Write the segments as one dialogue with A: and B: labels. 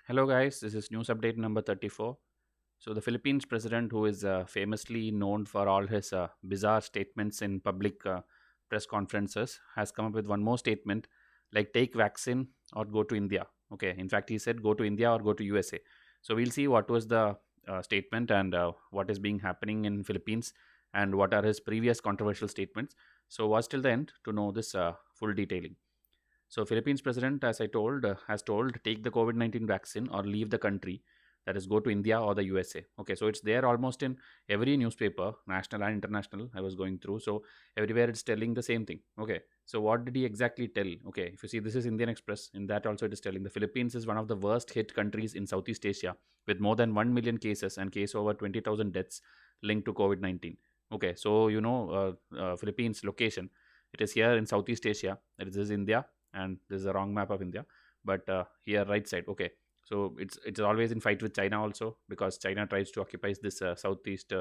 A: Hello guys, this is news update number 34. So the Philippines president, who is famously known for all his bizarre statements in public press conferences, has come up with one more statement like take vaccine or go to India. Okay, in fact he said go to India or go to USA. So we'll see what was the statement and what is being happening in Philippines and what are his previous controversial statements. So watch till the end to know this full detailing. So Philippines president, as I told, has told take the COVID-19 vaccine or leave the country. That is, go to India or the USA. Okay, so it's there almost in every newspaper, national and international. I was going through, so everywhere it's telling the same thing. Okay, so what did he exactly tell? Okay, if you see, this is Indian Express. In that also, it is telling the Philippines is one of the worst hit countries in Southeast Asia with more than 1 million cases and case over 20,000 deaths linked to COVID-19. Okay, so Philippines location. It is here in Southeast Asia. This is India, and this is a wrong map of India, but here right side. Okay, so it's always in fight with China also, because China tries to occupy this southeast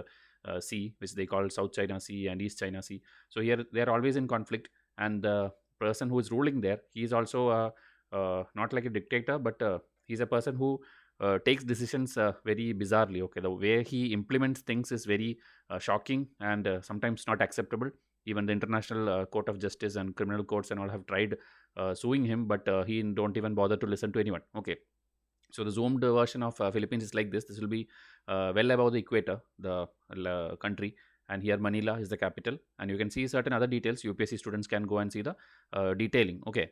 A: sea, which they call South China Sea and East China Sea. So here they are always in conflict, and the person who is ruling there, he is also not like a dictator, but he's a person who takes decisions very bizarrely. Okay, the way he implements things is very shocking and sometimes not acceptable. Even the international court of justice and criminal courts and all have tried suing him, but he don't even bother to listen to anyone. Okay, so the zoomed version of Philippines is like this. This will be well above the equator, the country, and here Manila is the capital, and you can see certain other details. UPSC students can go and see the detailing. Okay,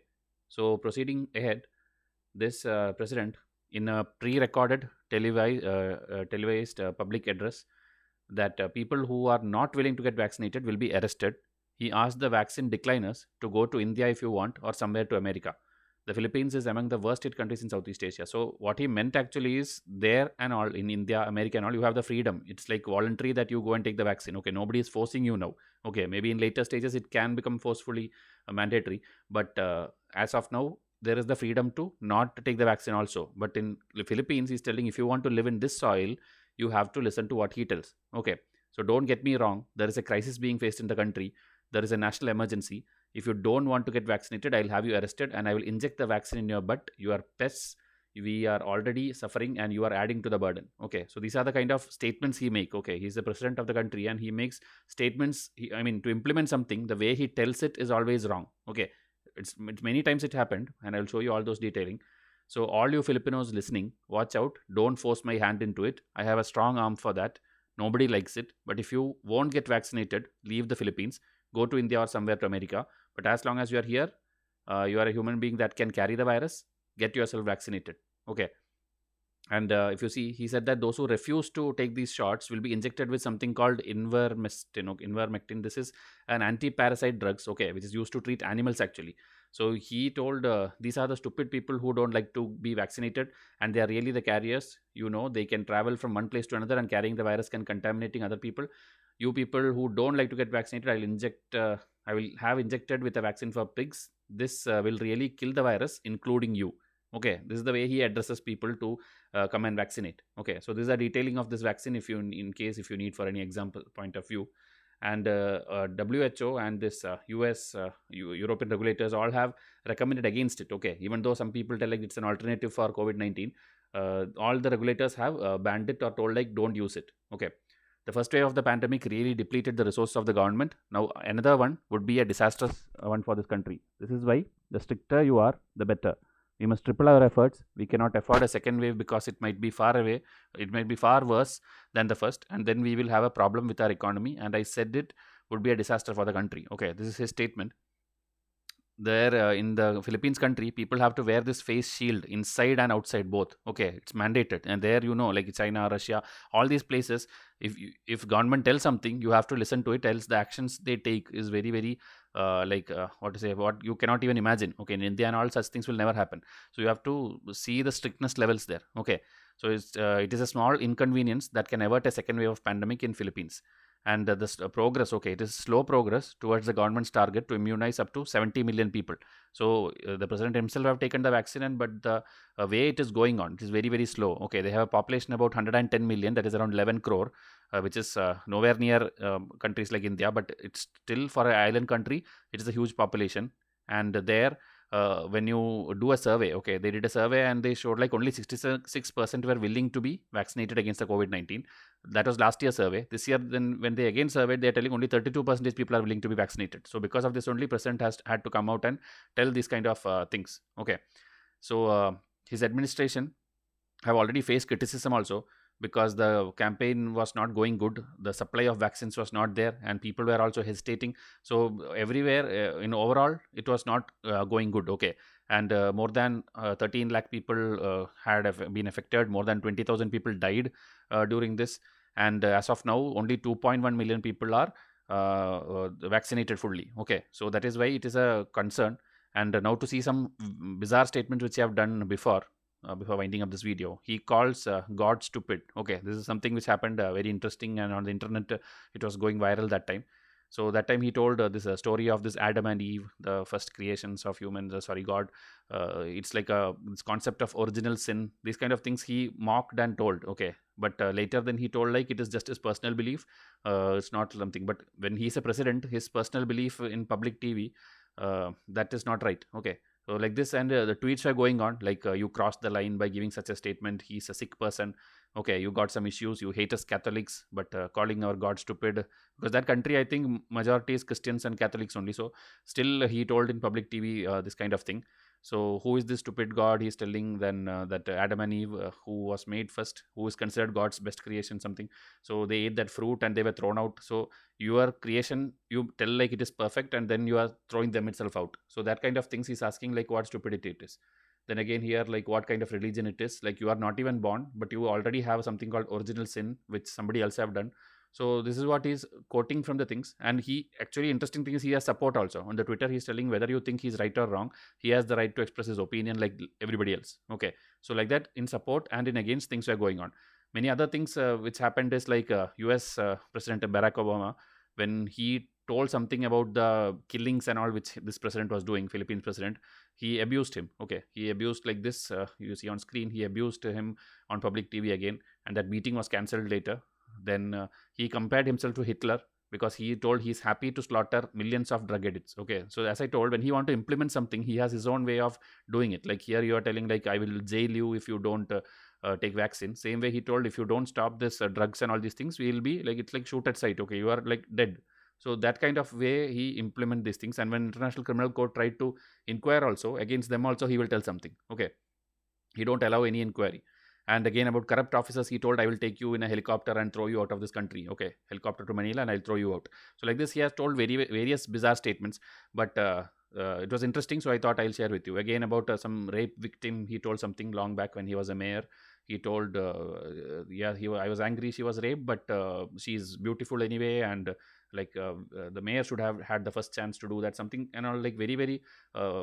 A: so proceeding ahead, this president, in a pre-recorded televised public address, that people who are not willing to get vaccinated will be arrested. He asked the vaccine decliners to go to India if you want, or somewhere to America. The Philippines is among the worst hit countries in Southeast Asia. So what he meant actually is, there and all in India, America and all, you have the freedom. It's like voluntary that you go and take the vaccine. Okay, nobody is forcing you now. Okay, maybe in later stages it can become forcefully mandatory, but as of now there is the freedom to not take the vaccine also. But in the Philippines, he's telling if you want to live in this soil, you have to listen to what he tells. Okay, so don't get me wrong, there is a crisis being faced in the country. There is a national emergency. If you don't want to get vaccinated, I'll have you arrested and I will inject the vaccine in your butt. You are pests. We are already suffering and you are adding to the burden. Okay, so these are the kind of statements he make. Okay, he's the president of the country and he makes statements. To implement something, the way he tells it is always wrong. Okay, it's many times it happened, and I'll show you all those detailing. So all you Filipinos listening, watch out. Don't force my hand into it. I have a strong arm for that. Nobody likes it. But if you won't get vaccinated, leave the Philippines, go to India or somewhere to America. But as long as you are here, you are a human being that can carry the virus, get yourself vaccinated. Okay. And if you see, he said that those who refuse to take these shots will be injected with something called invermectin. Okay, invermectin. This is an anti-parasite drugs, okay, which is used to treat animals actually. So he told these are the stupid people who don't like to be vaccinated, and they are really the carriers. They can travel from one place to another, and carrying the virus can contaminating other people. You people who don't like to get vaccinated, I will have injected with a vaccine for pigs. This will really kill the virus, including you. Okay, this is the way he addresses people to come and vaccinate. Okay, so this is a detailing of this vaccine, if you need for any example point of view. And WHO and this US European regulators all have recommended against it. Okay, even though some people tell like it's an alternative for COVID-19, all the regulators have banned it or told like don't use it. Okay, the first wave of the pandemic really depleted the resources of the government. Now another one would be a disastrous one for this country. This is why the stricter you are, the better. We must triple our efforts. We cannot afford a second wave because it might be far away. It might be far worse than the first, and then we will have a problem with our economy. And I said it would be a disaster for the country. Okay, this is his statement. There in the Philippines country, people have to wear this face shield inside and outside both. Okay, it's mandated. And there, like China, Russia, all these places, if government tells something, you have to listen to it. Else the actions they take is very very what you cannot even imagine. Okay, in India and all such things will never happen. So you have to see the strictness levels there. Okay, so it is a small inconvenience that can avert a second wave of pandemic in Philippines. And this progress, okay, it is slow progress towards the government's target to immunize up to 70 million people. So the president himself have taken the vaccine, but the way it is going on, it is very very slow. Okay, they have a population about 110 million, that is around 11 crore, which is nowhere near countries like India, but it's still, for an island country, it is a huge population. And there when you do a survey, okay, they did a survey and they showed like only 66% were willing to be vaccinated against the COVID-19. That was last year's survey. This year, then when they again surveyed, they're telling only 32% people are willing to be vaccinated. So because of this, only president has had to come out and tell these kind of things. Okay, so his administration have already faced criticism also, because the campaign was not going good, the supply of vaccines was not there, and people were also hesitating. So everywhere, in overall, it was not going good. Okay, and more than 13 lakh people been affected, more than 20,000 people died during this, and as of now only 2.1 million people are vaccinated fully. Okay, so that is why it is a concern. And now to see some bizarre statements which I have done before winding up this video. He calls God stupid. Okay, this is something which happened very interesting, and on the internet it was going viral that time. So that time he told this story of this Adam and Eve, the first creations of humans. God. It's like this concept of original sin. These kind of things he mocked and told. Okay, but later then he told like it is just his personal belief. It's not something. But when he's a president, his personal belief in public TV, that is not right. Okay. So like this, and the tweets were going on like you crossed the line by giving such a statement. He's a sick person. Okay, you got some issues. You hate us Catholics, but calling our God stupid, because that country, I think majority is Christians and Catholics only. So still he told in public TV this kind of thing. So who is this stupid God? He's telling then that Adam and Eve, who was made first, who is considered God's best creation, something. So they ate that fruit and they were thrown out. So your creation, you tell like it is perfect, and then you are throwing them itself out. So that kind of things he's asking, like what stupidity it is. Then again here, like what kind of religion it is. Like you are not even born, but you already have something called original sin, which somebody else have done. So this is what he's quoting from the things. And he actually, interesting thing is, he has support also on the Twitter. He's telling whether you think he's right or wrong, he has the right to express his opinion like everybody else. Okay, so like that, in support and in against, things were going on. Many other things which happened is like US President Barack Obama, when he told something about the killings and all which this president was doing, Philippines president, he abused him. Okay, he abused like this, you see on screen, he abused him on public TV again, and that meeting was cancelled later. Then he compared himself to Hitler, because he told he's happy to slaughter millions of drug addicts. Okay, so as I told, when he want to implement something, he has his own way of doing it. Like here you are telling like I will jail you if you don't take vaccine. Same way he told, if you don't stop this drugs and all these things, we will be like, it's like shoot at sight. Okay, you are like dead. So that kind of way he implement these things. And when International Criminal Court tried to inquire also against them also, he will tell something. Okay, he don't allow any inquiry. And again, about corrupt officers, he told, I will take you in a helicopter and throw you out of this country. Okay, helicopter to Manila and I'll throw you out. So like this, he has told various bizarre statements. But it was interesting, so I thought I'll share with you. Again, about some rape victim, he told something long back when he was a mayor. He told, I was angry she was raped, but she's beautiful anyway, and the mayor should have had the first chance to do that, something, and all, like very, very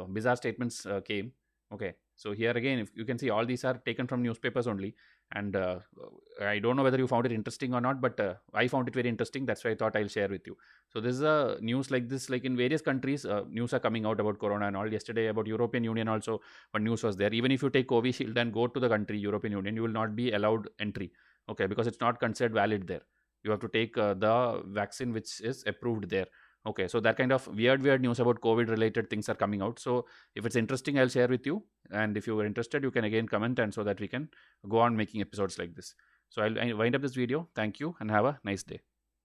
A: bizarre statements came. Okay, so here again, if you can see, all these are taken from newspapers only. And I don't know whether you found it interesting or not, but I found it very interesting. That's why I thought I'll share with you. So this is a news like this, like in various countries, news are coming out about corona and all. Yesterday about European Union also, but news was there. Even if you take Covishield and go to the country, European Union, you will not be allowed entry. Okay, because it's not considered valid there. You have to take the vaccine which is approved there. Okay, so that kind of weird news about COVID related things are coming out. So if it's interesting, I'll share with you. And if you are interested, you can again comment, and so that we can go on making episodes like this. So I'll wind up this video. Thank you and have a nice day.